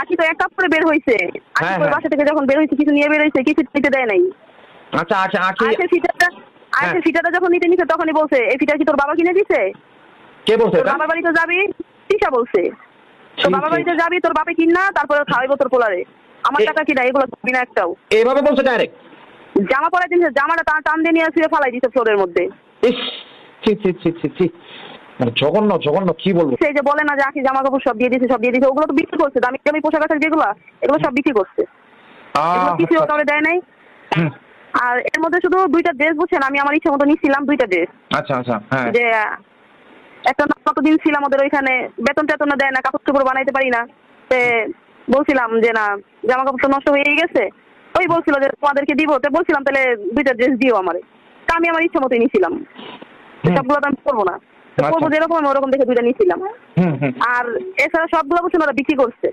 আখি তো এক কাপড়ে বের হয়েছে। আখি ওই বাসা থেকে যখন বের হয়েছে কিছু নিয়ে বের হয়েছে, কিছু নিতে দেয় নাই। আচ্ছা আচ্ছা আখি ফিটাটা যখন নিতে নিছে তখনই বলছে এই ফিটা কি তোর বাবা কিনে দিছে? কে বলছে তোর বাবার বাড়িতে যাবি, তিশা বলছে তোর বাবার বাড়িতে যাবি, তোর বাপে কিনা তারপরে খাওয়াইবো তোর পোলারে, আমার টাকা কিনা এগুলো কিনা একটাও। এইভাবে বলছে ডাইরেক্ট? জামা পরাই দিয়েছে, জামাটা টান দিয়ে নিয়ে শুয়ে ফালাই দিছে ফ্লোরের মধ্যে। ইস ছি ছি ছি ছি ছি, মানে জঘন্য জঘন্য, কি বলবো। সেই যে বলে না যে আখি জামা কাপড় সব দিয়ে দিয়েছে, ওগুলো তো বিক্রি করছে, দামি দামি পোশাক আশাক যেগুলো এগুলো সব বিক্রি করছে, এগুলো কিছু কাউরে দেয় নাই। আর এর মধ্যে শুধু 2টা ড্রেস বুঝছেন, আমি আমার ইচ্ছা মতো নিচ্ছিলাম 2টা ড্রেস। আচ্ছা আচ্ছা, হ্যাঁ। যে একটা কতদিন ছিলাম ওদের ওইখানে, বেতন টেতন দেয় না, কাপড় চোপড় বানাইতে পারি না, বলছিলাম যে না জামা কাপড় তো নষ্ট হয়ে গেছে, ওই বলছিল যে তোমাদেরকে দিব, তো বলছিলাম তাহলে 2টা ড্রেস দিও আমারে, তা আমি আমার ইচ্ছা মতোই নিছিলাম, সবগুলো তো আমি করবো না, করবো যেরকম আমি ওরকম দেখে 2টা নিছিলাম। আর এছাড়া সবগুলো বলছেন ওরা বিক্রি করছে।